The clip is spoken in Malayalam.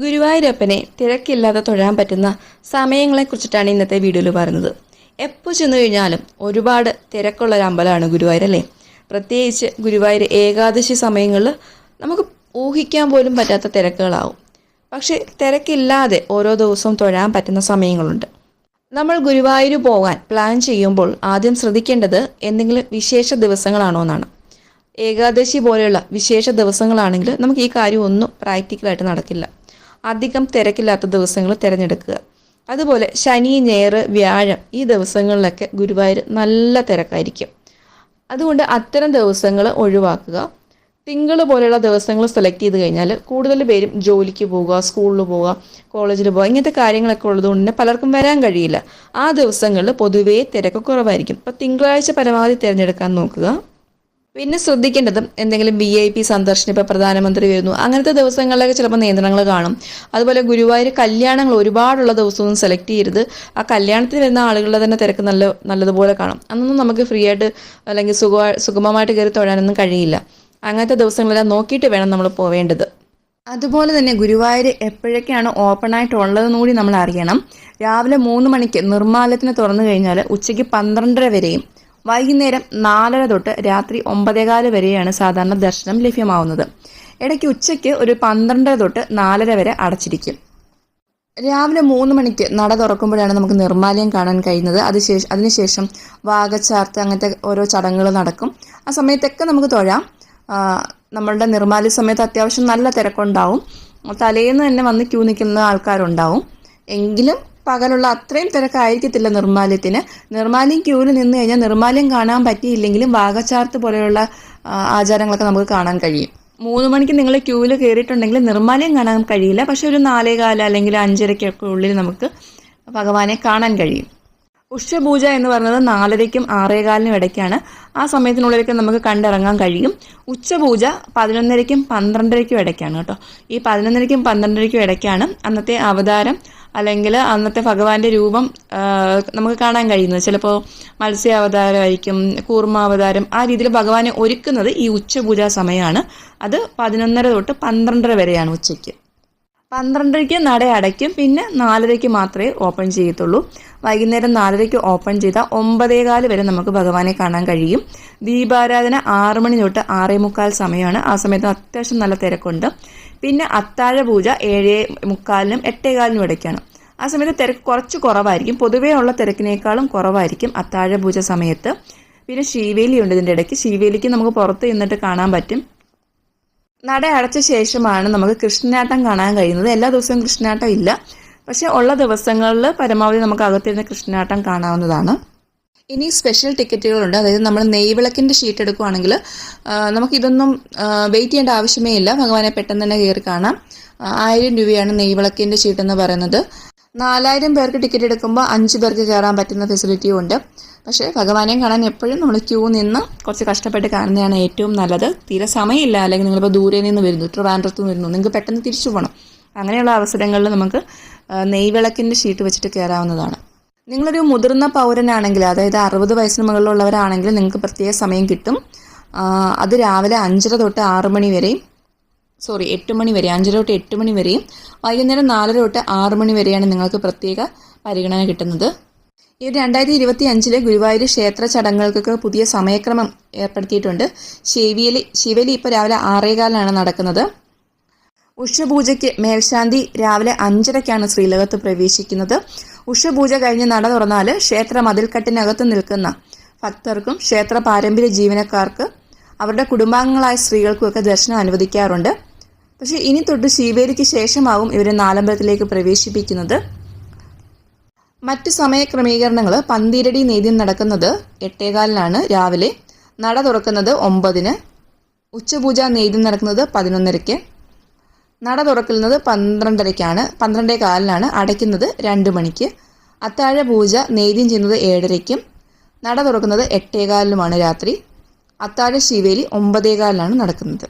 ഗുരുവായൂരപ്പനെ തിരക്കില്ലാതെ തൊഴാൻ പറ്റുന്ന സമയങ്ങളെക്കുറിച്ചിട്ടാണ് ഇന്നത്തെ വീഡിയോയിൽ പറയുന്നത്. എപ്പോൾ ചെന്നു കഴിഞ്ഞാലും ഒരുപാട് തിരക്കുള്ള ഒരു അമ്പലമാണ് ഗുരുവായൂർ അല്ലേ. പ്രത്യേകിച്ച് ഗുരുവായൂർ ഏകാദശി സമയങ്ങളിൽ നമുക്ക് ഊഹിക്കാൻ പോലും പറ്റാത്ത തിരക്കുകളാവും. പക്ഷേ തിരക്കില്ലാതെ ഓരോ ദിവസവും തൊഴാൻ പറ്റുന്ന സമയങ്ങളുണ്ട്. നമ്മൾ ഗുരുവായൂർ പോകാൻ പ്ലാൻ ചെയ്യുമ്പോൾ ആദ്യം ശ്രദ്ധിക്കേണ്ടത് എന്തെങ്കിലും വിശേഷ ദിവസങ്ങളാണോ എന്നാണ്. ഏകാദശി പോലെയുള്ള വിശേഷ ദിവസങ്ങളാണെങ്കിൽ നമുക്ക് ഈ കാര്യം ഒന്നും പ്രാക്ടിക്കലായിട്ട് നടക്കില്ല. അധികം തിരക്കില്ലാത്ത ദിവസങ്ങൾ തിരഞ്ഞെടുക്കുക. അതുപോലെ ശനി, ഞായർ, വ്യാഴം ഈ ദിവസങ്ങളിലൊക്കെ ഗുരുവായൂർ നല്ല തിരക്കായിരിക്കും. അതുകൊണ്ട് അത്തരം ദിവസങ്ങൾ ഒഴിവാക്കുക. തിങ്കൾ പോലെയുള്ള ദിവസങ്ങൾ സെലക്ട് ചെയ്ത് കഴിഞ്ഞാൽ കൂടുതൽ പേരും ജോലിക്ക് പോവുക, സ്കൂളിൽ പോവുക, കോളേജിൽ പോവുക, ഇങ്ങനത്തെ കാര്യങ്ങളൊക്കെ ഉള്ളതുകൊണ്ട് തന്നെ പലർക്കും വരാൻ കഴിയില്ല. ആ ദിവസങ്ങളിൽ പൊതുവേ തിരക്ക് കുറവായിരിക്കും. അപ്പോൾ തിങ്കളാഴ്ച പരമാവധി തിരഞ്ഞെടുക്കാൻ നോക്കുക. പിന്നെ ശ്രദ്ധിക്കേണ്ടതും എന്തെങ്കിലും VIP സന്ദർശനം, ഇപ്പോൾ പ്രധാനമന്ത്രി വരുന്നു, അങ്ങനത്തെ ദിവസങ്ങളിലൊക്കെ ചിലപ്പോൾ നിയന്ത്രണങ്ങൾ കാണും. അതുപോലെ ഗുരുവായൂർ കല്യാണങ്ങൾ ഒരുപാടുള്ള ദിവസമൊന്നും സെലക്ട് ചെയ്യരുത്. ആ കല്യാണത്തിന് വരുന്ന ആളുകളുടെ തന്നെ തിരക്ക് നല്ലതുപോലെ കാണും. അന്നൊന്നും നമുക്ക് ഫ്രീ ആയിട്ട് അല്ലെങ്കിൽ സുഗമമായിട്ട് കയറി തൊഴാനൊന്നും കഴിയില്ല. അങ്ങനത്തെ ദിവസങ്ങളെല്ലാം നോക്കിയിട്ട് വേണം നമ്മൾ പോവേണ്ടത്. അതുപോലെ തന്നെ ഗുരുവായൂർ എപ്പോഴൊക്കെയാണ് ഓപ്പൺ ആയിട്ടുള്ളതെന്ന് കൂടി നമ്മൾ അറിയണം. രാവിലെ 3 മണിക്ക് നിർമ്മാലയത്തിന് തുറന്നു കഴിഞ്ഞാൽ ഉച്ചയ്ക്ക് 12:30 വരെയും വൈകുന്നേരം 4:30 തൊട്ട് രാത്രി 9:15 വരെയാണ് സാധാരണ ദർശനം ലഭ്യമാവുന്നത്. ഇടയ്ക്ക് ഉച്ചയ്ക്ക് ഒരു 12:30 തൊട്ട് 4:30 വരെ അടച്ചിരിക്കും. രാവിലെ 3 മണിക്ക് നട തുറക്കുമ്പോഴാണ് നമുക്ക് നിർമ്മാലയം കാണാൻ കഴിയുന്നത്. അതിനുശേഷം വാകച്ചാർത്ത് അങ്ങനത്തെ ഓരോ ചടങ്ങുകൾ നടക്കും. ആ സമയത്തൊക്കെ നമുക്ക് തൊഴാം. നമ്മളുടെ നിർമ്മാല്യ സമയത്ത് അത്യാവശ്യം നല്ല തിരക്കുണ്ടാവും. തലേന്ന് തന്നെ വന്ന് ക്യൂ നിൽക്കുന്ന ആൾക്കാരുണ്ടാവും. എങ്കിലും പകലുള്ള അത്രയും തിരക്കായിരിക്കത്തില്ല നിർമ്മാല്യത്തിന്. നിർമ്മാല്യം ക്യൂവിൽ നിന്ന് കഴിഞ്ഞാൽ നിർമ്മാല്യം കാണാൻ പറ്റിയില്ലെങ്കിലും വാകച്ചാർത്ത് പോലെയുള്ള ആചാരങ്ങളൊക്കെ നമുക്ക് കാണാൻ കഴിയും. 3 മണിക്ക് നിങ്ങൾ ക്യൂവിൽ കയറിയിട്ടുണ്ടെങ്കിൽ നിർമ്മാല്യം കാണാൻ കഴിയില്ല. പക്ഷെ ഒരു 4:15 അല്ലെങ്കിൽ 5:30 ഉള്ളിൽ നമുക്ക് ഭഗവാനെ കാണാൻ കഴിയും. ഉഷപൂജ എന്ന് പറയുന്നത് 4:30ക്കും 6:15 ഇടയ്ക്കാണ്. ആ സമയത്തിനുള്ളിലേക്ക് നമുക്ക് കണ്ടിറങ്ങാൻ കഴിയും. ഉച്ചപൂജ 11:30ക്കും 12:30ക്കും ഇടയ്ക്കാണ് കേട്ടോ. ഈ 11:30ക്കും 12:30ക്കും ഇടയ്ക്കാണ് അന്നത്തെ അവതാരം അല്ലെങ്കിൽ അന്നത്തെ ഭഗവാന്റെ രൂപം നമുക്ക് കാണാൻ കഴിയുന്നത്. ചിലപ്പോൾ മത്സ്യ അവതാരമായിരിക്കും, കൂർമ്മ അവതാരം. ആ രീതിയിൽ ഭഗവാനെ ഒരുക്കുന്നത് ഈ ഉച്ചപൂജാ സമയമാണ്. അത് 11:30 തൊട്ട് 12:30 വരെയാണ് ഉച്ചയ്ക്ക്. 12:30ക്ക് നട അടയ്ക്കും. പിന്നെ 4:30ക്ക് മാത്രമേ ഓപ്പൺ ചെയ്യത്തുള്ളൂ. വൈകുന്നേരം 4:30ക്ക് ഓപ്പൺ ചെയ്താൽ 9:15 വരെ നമുക്ക് ഭഗവാനെ കാണാൻ കഴിയും. ദീപാരാധന 6 മണി തൊട്ട് 6:45 സമയമാണ്. ആ സമയത്ത് അത്യാവശ്യം നല്ല തിരക്കുണ്ട്. പിന്നെ അത്താഴ പൂജ 7:45നും 8:15നും ഇടയ്ക്കാണ്. ആ സമയത്ത് തിരക്ക് കുറച്ച് കുറവായിരിക്കും. പൊതുവേ ഉള്ള തിരക്കിനേക്കാളും കുറവായിരിക്കും അത്താഴ പൂജ സമയത്ത്. പിന്നെ ശീവേലി ഉണ്ട് ഇതിൻ്റെ ഇടയ്ക്ക്. ശീവേലിക്ക് നമുക്ക് പുറത്ത് നിന്നിട്ട് കാണാൻ പറ്റും. നട അടച്ച ശേഷമാണ് നമുക്ക് കൃഷ്ണനാട്ടം കാണാൻ കഴിയുന്നത്. എല്ലാ ദിവസവും കൃഷ്ണനാട്ടം ഇല്ല. പക്ഷേ ഉള്ള ദിവസങ്ങളിൽ പരമാവധി നമുക്ക് അകത്തിരുന്ന് കൃഷ്ണനാട്ടം കാണാവുന്നതാണ്. ഇനി സ്പെഷ്യൽ ടിക്കറ്റുകളുണ്ട്. അതായത് നമ്മൾ നെയ്വിളക്കിൻ്റെ ഷീറ്റ് എടുക്കുകയാണെങ്കിൽ നമുക്കിതൊന്നും വെയിറ്റ് ചെയ്യേണ്ട ആവശ്യമേ ഇല്ല. ഭഗവാനെ പെട്ടെന്ന് തന്നെ കയറി കാണാം. 1000 രൂപയാണ് നെയ്വിളക്കിൻ്റെ ഷീറ്റ് എന്ന് പറയുന്നത്. 4000 പേർക്ക് ടിക്കറ്റ് എടുക്കുമ്പോൾ 5 പേർക്ക് കയറാൻ പറ്റുന്ന ഫെസിലിറ്റിയും ഉണ്ട്. പക്ഷേ ഭഗവാനെ കാണാൻ എപ്പോഴും നമ്മൾ ക്യൂ നിന്ന് കുറച്ച് കഷ്ടപ്പെട്ട് കാണുന്നതാണ് ഏറ്റവും നല്ലത്. തീരെ സമയമില്ല, അല്ലെങ്കിൽ നിങ്ങളിപ്പോൾ ദൂരെ നിന്ന് വരുന്നു, ട്രിവാൻഡ്രത്ത് നിന്ന് വരുന്നു, നിങ്ങൾക്ക് പെട്ടെന്ന് തിരിച്ചു പോകണം. അങ്ങനെയുള്ള അവസരങ്ങളിൽ നമുക്ക് നെയ്വിളക്കിൻ്റെ ഷീറ്റ് വെച്ചിട്ട് കയറാവുന്നതാണ്. നിങ്ങളൊരു മുതിർന്ന പൗരനാണെങ്കിൽ, അതായത് 60 വയസ്സിന് മുകളിലുള്ളവരാണെങ്കിൽ നിങ്ങൾക്ക് പ്രത്യേക സമയം കിട്ടും. അത് രാവിലെ 5:30 തൊട്ട് 6 മണി വരെയും 8 മണി വരെ, 5:30 തൊട്ട് 8 മണി വരെയും വൈകുന്നേരം 4:30 തൊട്ട് 6 മണി വരെയാണ് നിങ്ങൾക്ക് പ്രത്യേക പരിഗണന കിട്ടുന്നത്. ഈ 2025 ഗുരുവായൂർ ക്ഷേത്ര ചടങ്ങുകൾക്കൊക്കെ പുതിയ സമയക്രമം ഏർപ്പെടുത്തിയിട്ടുണ്ട്. ശിവേലി ഇപ്പോൾ രാവിലെ 6:15 നടക്കുന്നത്. ഉഷപൂജയ്ക്ക് മേൽശാന്തി രാവിലെ 5:30ക്കാണ് ശ്രീലകത്ത് പ്രവേശിക്കുന്നത്. ഉഷപൂജ കഴിഞ്ഞ് നട തുറന്നാൽ ക്ഷേത്ര മതിൽക്കെട്ടിനകത്ത് നിൽക്കുന്ന ഭക്തർക്കും ക്ഷേത്ര പാരമ്പര്യ ജീവനക്കാർക്ക് അവരുടെ കുടുംബാംഗങ്ങളായ സ്ത്രീകൾക്കുമൊക്കെ ദർശനം അനുവദിക്കാറുണ്ട്. പക്ഷേ ഇനി തൊട്ട് ശിവേലിക്ക് ശേഷമാകും ഇവരെ നാലമ്പലത്തിലേക്ക് പ്രവേശിപ്പിക്കുന്നത്. മറ്റ് സമയ ക്രമീകരണങ്ങൾ: പന്തീരടി നേദ്യം നടക്കുന്നത് 8:15 രാവിലെ. നട തുറക്കുന്നത് 9-ന്. ഉച്ചപൂജ നേദ്യം നടക്കുന്നത് 11:30. നട തുറക്കുന്നത് 12:30ക്കാണ്, 12:15 അടയ്ക്കുന്നത് 2 മണിക്ക്. അത്താഴ പൂജ നേദ്യം ചെയ്യുന്നത് 7:30ക്കും. നട തുറക്കുന്നത് 8:15 രാത്രി. അത്താഴ ശിവേലി 9:15 നടക്കുന്നത്.